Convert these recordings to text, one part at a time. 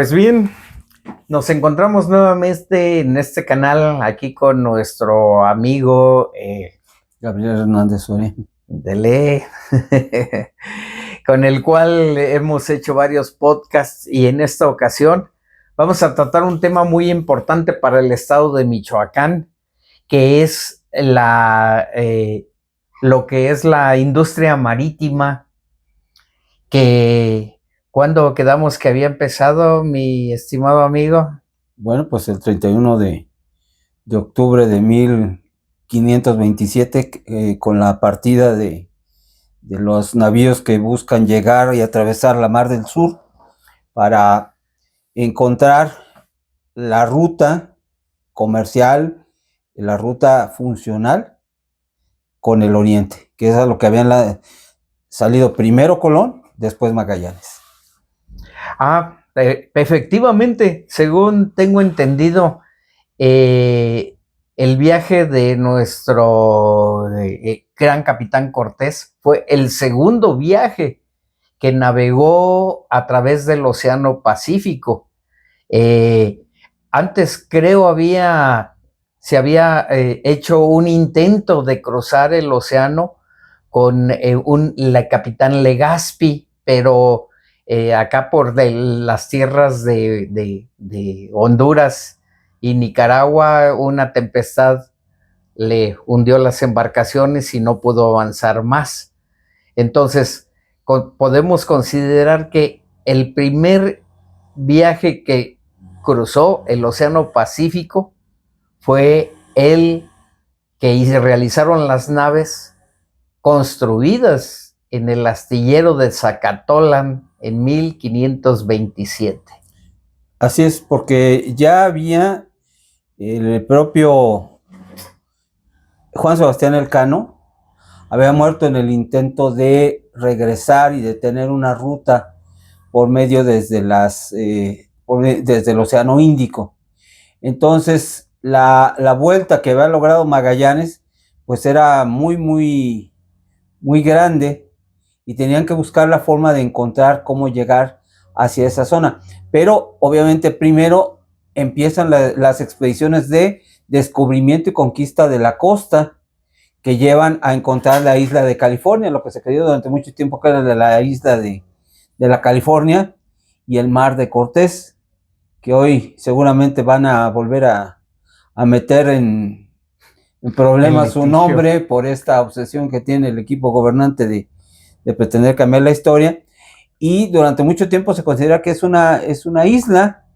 Pues bien, nos encontramos nuevamente en este canal aquí con nuestro amigo Gabriel Hernández Soria. Dele, con el cual hemos hecho varios podcasts y en esta ocasión vamos a tratar un tema muy importante para el estado de Michoacán, que es lo que es la industria marítima, que cuando quedamos que había empezado, mi estimado amigo. Bueno, pues el 31 de octubre de 1527, con la partida de los navíos que buscan llegar y atravesar la Mar del Sur para encontrar la ruta comercial, la ruta funcional con el Oriente, que es a lo que habían salido primero Colón, después Magallanes. Efectivamente, según tengo entendido, el viaje de nuestro gran capitán Cortés fue el segundo viaje que navegó a través del Océano Pacífico. Antes creo se había hecho un intento de cruzar el océano con la capitán Legazpi, pero acá por las tierras de Honduras y Nicaragua, una tempestad le hundió las embarcaciones y no pudo avanzar más. Entonces, podemos considerar que el primer viaje que cruzó el Océano Pacífico fue el que realizaron las naves construidas en el astillero de Zacatolan en 1527. Así es, porque ya había el propio Juan Sebastián Elcano, había muerto en el intento de regresar y de tener una ruta por medio desde el Océano Índico. Entonces, la vuelta que había logrado Magallanes, pues era muy grande y tenían que buscar la forma de encontrar cómo llegar hacia esa zona. Pero obviamente primero empiezan las expediciones de descubrimiento y conquista de la costa, que llevan a encontrar la isla de California, lo que se creyó durante mucho tiempo que era de la isla de la California, y el Mar de Cortés, que hoy seguramente van a volver a meter en problemas su nombre por esta obsesión que tiene el equipo gobernante de pretender cambiar la historia. Y durante mucho tiempo se considera que es una isla,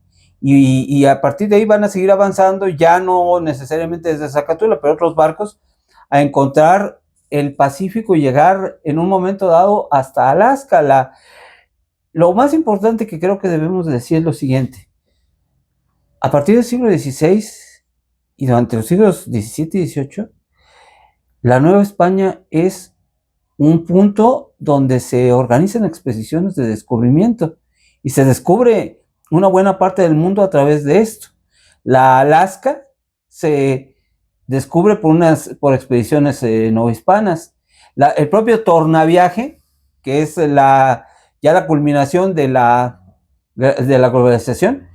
y a partir de ahí van a seguir avanzando, ya no necesariamente desde Zacatula, pero otros barcos, a encontrar el Pacífico y llegar en un momento dado hasta Alaska. Lo más importante que creo que debemos decir es lo siguiente: a partir del siglo XVI y durante los siglos XVII y XVIII, la Nueva España es un punto donde se organizan expediciones de descubrimiento y se descubre una buena parte del mundo a través de esto. La Alaska se descubre por expediciones novohispanas. El propio tornaviaje, que es ya la culminación de la globalización,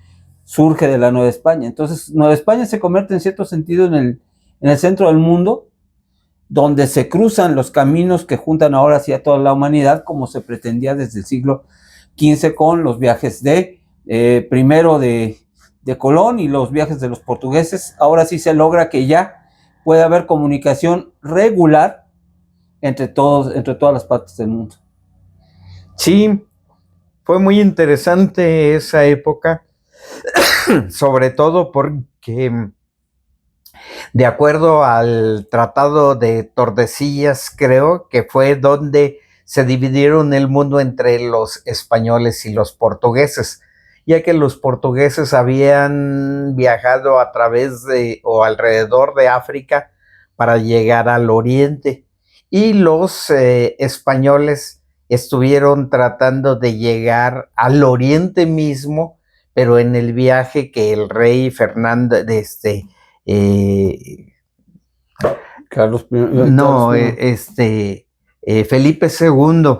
surge de la Nueva España. Entonces, Nueva España se convierte en cierto sentido en el centro del mundo, donde se cruzan los caminos que juntan ahora hacia toda la humanidad, como se pretendía desde el siglo XV con los viajes primero de Colón y los viajes de los portugueses. Ahora sí se logra que ya puede haber comunicación regular entre todas las partes del mundo. Sí, fue muy interesante esa época, sobre todo porque, de acuerdo al Tratado de Tordesillas, creo que fue donde se dividieron el mundo entre los españoles y los portugueses, ya que los portugueses habían viajado a través o alrededor de África para llegar al oriente, y los españoles estuvieron tratando de llegar al oriente mismo, pero en el viaje que el rey Fernando Felipe II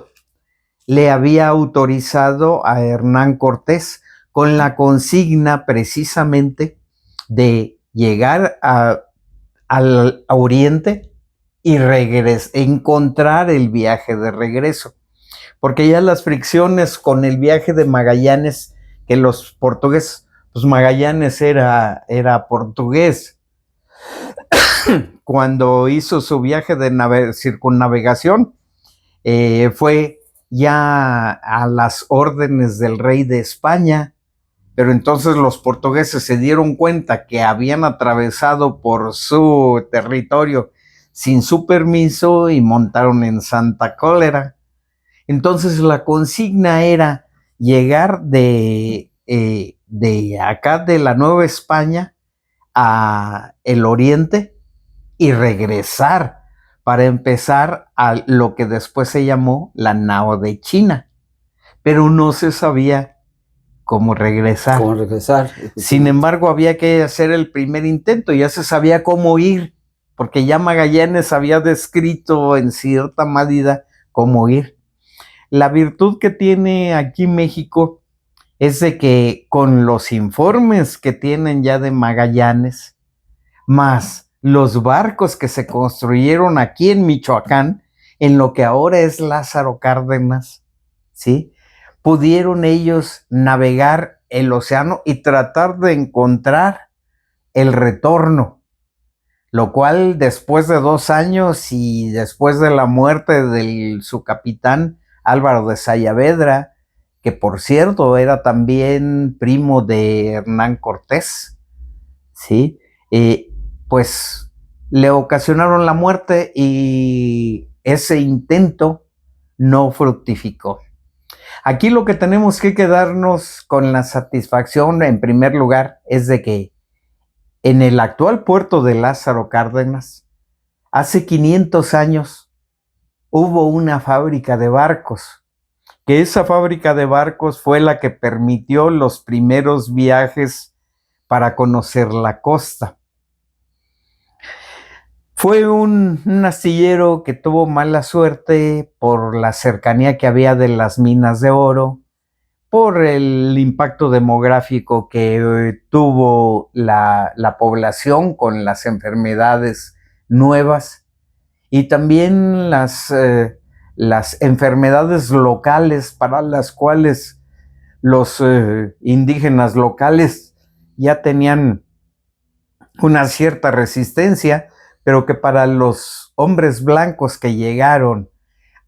le había autorizado a Hernán Cortés con la consigna precisamente de llegar al Oriente y encontrar el viaje de regreso. Porque ya las fricciones con el viaje de Magallanes, que los portugueses, pues Magallanes era portugués, cuando hizo su viaje de circunnavegación, fue ya a las órdenes del rey de España, pero entonces los portugueses se dieron cuenta que habían atravesado por su territorio sin su permiso y montaron en Santa Cólera. Entonces la consigna era llegar de acá de la Nueva España a el Oriente y regresar para empezar a lo que después se llamó la Nao de China, pero no se sabía cómo regresar. ¿Cómo regresar? Sin embargo, había que hacer el primer intento, ya se sabía cómo ir, porque ya Magallanes había descrito en cierta medida cómo ir. La virtud que tiene aquí México es de que con los informes que tienen ya de Magallanes, más los barcos que se construyeron aquí en Michoacán, en lo que ahora es Lázaro Cárdenas, ¿sí? Pudieron ellos navegar el océano y tratar de encontrar el retorno, lo cual después de 2 años y después de la muerte de su capitán Álvaro de Sayavedra, que por cierto era también primo de Hernán Cortés, ¿sí? Pues le ocasionaron la muerte y ese intento no fructificó. Aquí lo que tenemos que quedarnos con la satisfacción, en primer lugar, es de que en el actual puerto de Lázaro Cárdenas, hace 500 años, hubo una fábrica de barcos, que esa fábrica de barcos fue la que permitió los primeros viajes para conocer la costa. Fue un astillero que tuvo mala suerte por la cercanía que había de las minas de oro, por el impacto demográfico que tuvo la población con las enfermedades nuevas y también las enfermedades locales para las cuales los indígenas locales ya tenían una cierta resistencia, pero que para los hombres blancos que llegaron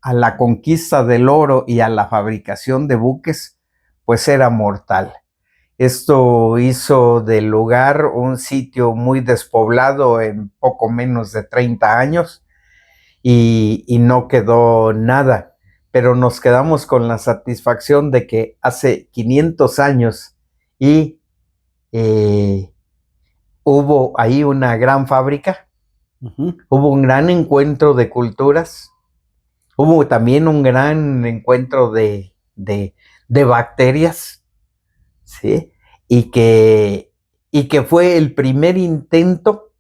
a la conquista del oro y a la fabricación de buques, pues era mortal. Esto hizo del lugar un sitio muy despoblado en poco menos de 30 años y no quedó nada, pero nos quedamos con la satisfacción de que hace 500 años y hubo ahí una gran fábrica, hubo un gran encuentro de culturas, hubo también un gran encuentro de bacterias, ¿sí? Y que fue el primer intento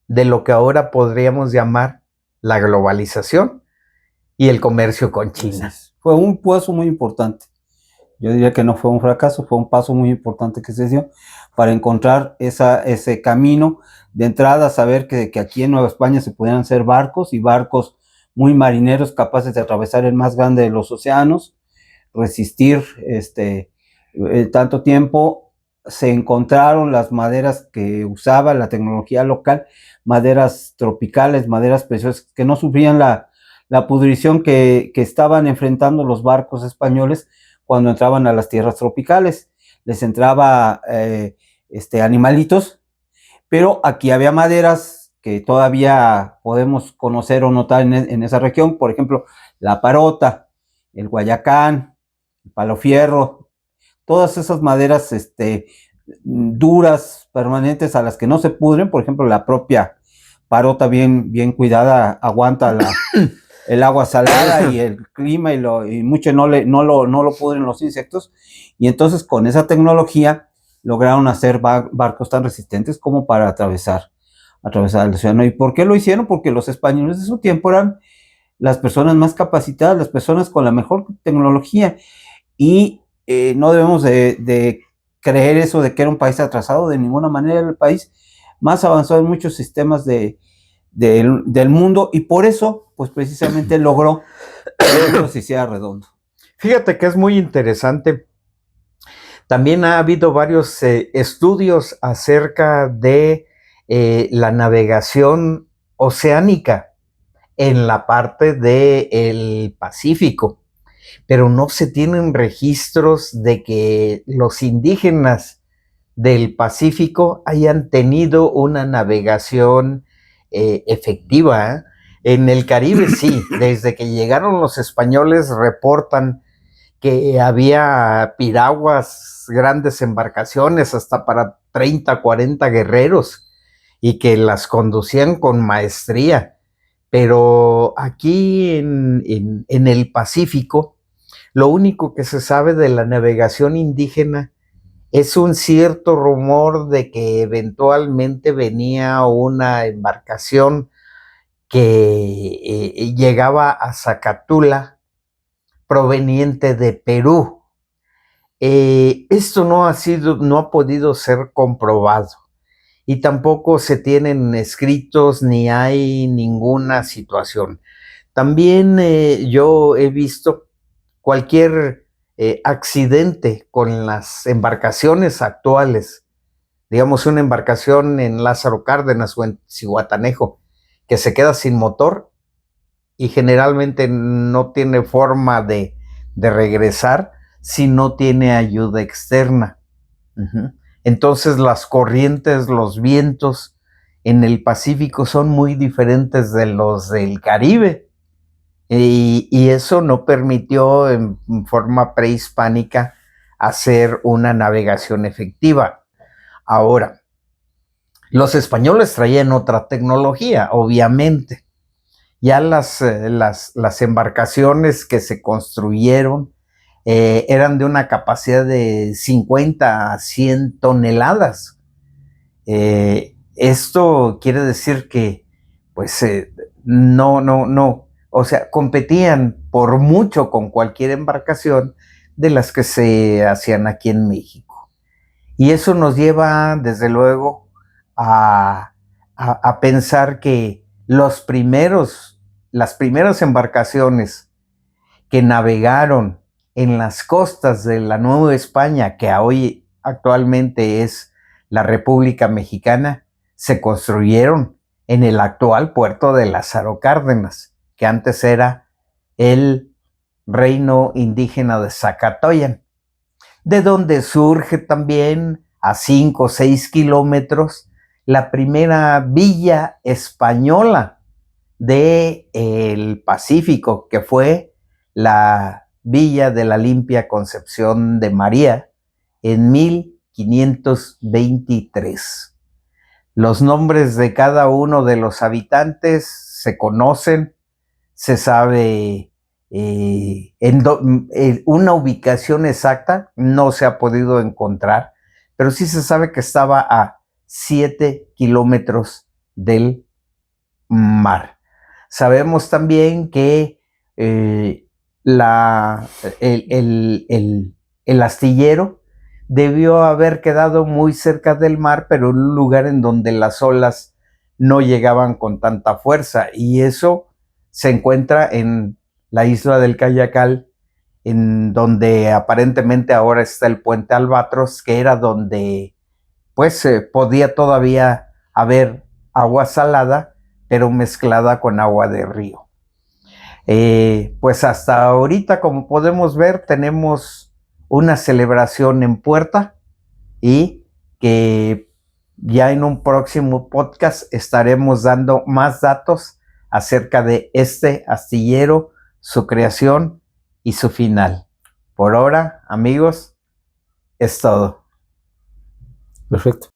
de lo que ahora podríamos llamar la globalización y el comercio con China. Fue un paso muy importante. Yo diría que no fue un fracaso, fue un paso muy importante que se dio para encontrar ese camino de entrada, saber que aquí en Nueva España se podían hacer barcos y barcos muy marineros capaces de atravesar el más grande de los océanos, resistir tanto tiempo. Se encontraron las maderas que usaba la tecnología local, maderas tropicales, maderas preciosas que no sufrían la pudrición que estaban enfrentando los barcos españoles cuando entraban a las tierras tropicales. Les entraba animalitos, pero aquí había maderas que todavía podemos conocer o notar en esa región, por ejemplo, la parota, el guayacán, el palo fierro, todas esas maderas duras, permanentes, a las que no se pudren. Por ejemplo, la propia parota bien cuidada aguanta el agua salada y el clima y mucho no lo pudren los insectos, y entonces con esa tecnología lograron hacer barcos tan resistentes como para atravesar el océano. ¿Y por qué lo hicieron? Porque los españoles de su tiempo eran las personas más capacitadas, las personas con la mejor tecnología, y no debemos de creer eso de que era un país atrasado. De ninguna manera era el país más avanzado en muchos sistemas del mundo, y por eso, pues precisamente logró que esto se hiciera redondo. Fíjate que es muy interesante. También ha habido varios estudios acerca de la navegación oceánica en la parte del Pacífico, pero no se tienen registros de que los indígenas del Pacífico hayan tenido una navegación efectiva, ¿eh? En el Caribe sí, desde que llegaron los españoles reportan que había piraguas, grandes embarcaciones, hasta para 30, 40 guerreros, y que las conducían con maestría. Pero aquí en el Pacífico, lo único que se sabe de la navegación indígena es un cierto rumor de que eventualmente venía una embarcación que llegaba a Zacatula proveniente de Perú. Esto no ha podido ser comprobado y tampoco se tienen escritos ni hay ninguna situación. También yo he visto cualquier accidente con las embarcaciones actuales, digamos una embarcación en Lázaro Cárdenas o en Zihuatanejo, que se queda sin motor y generalmente no tiene forma de regresar si no tiene ayuda externa. Entonces las corrientes, los vientos en el Pacífico son muy diferentes de los del Caribe. Y eso no permitió en forma prehispánica hacer una navegación efectiva. Ahora, los españoles traían otra tecnología, obviamente. Ya las embarcaciones que se construyeron eran de una capacidad de 50 a 100 toneladas. Esto quiere decir que, pues, no, o sea, competían por mucho con cualquier embarcación de las que se hacían aquí en México. Y eso nos lleva, desde luego, a pensar que las primeras embarcaciones que navegaron en las costas de la Nueva España, que hoy actualmente es la República Mexicana, se construyeron en el actual puerto de Lázaro Cárdenas, que antes era el reino indígena de Zacatoyan, de donde surge también a 5 o 6 kilómetros la primera villa española del Pacífico, que fue la Villa de la Limpia Concepción de María en 1523. Los nombres de cada uno de los habitantes se conocen, se sabe una ubicación exacta, no se ha podido encontrar, pero sí se sabe que estaba a 7 kilómetros del mar. Sabemos también que el astillero debió haber quedado muy cerca del mar, pero en un lugar en donde las olas no llegaban con tanta fuerza, y eso se encuentra en la isla del Cayacal, en donde aparentemente ahora está el puente Albatros, que era donde pues podía todavía haber agua salada, pero mezclada con agua de río. Pues hasta ahorita, como podemos ver, tenemos una celebración en puerta, y que ya en un próximo podcast estaremos dando más datos acerca de este astillero, su creación y su final. Por ahora, amigos, es todo. Perfecto.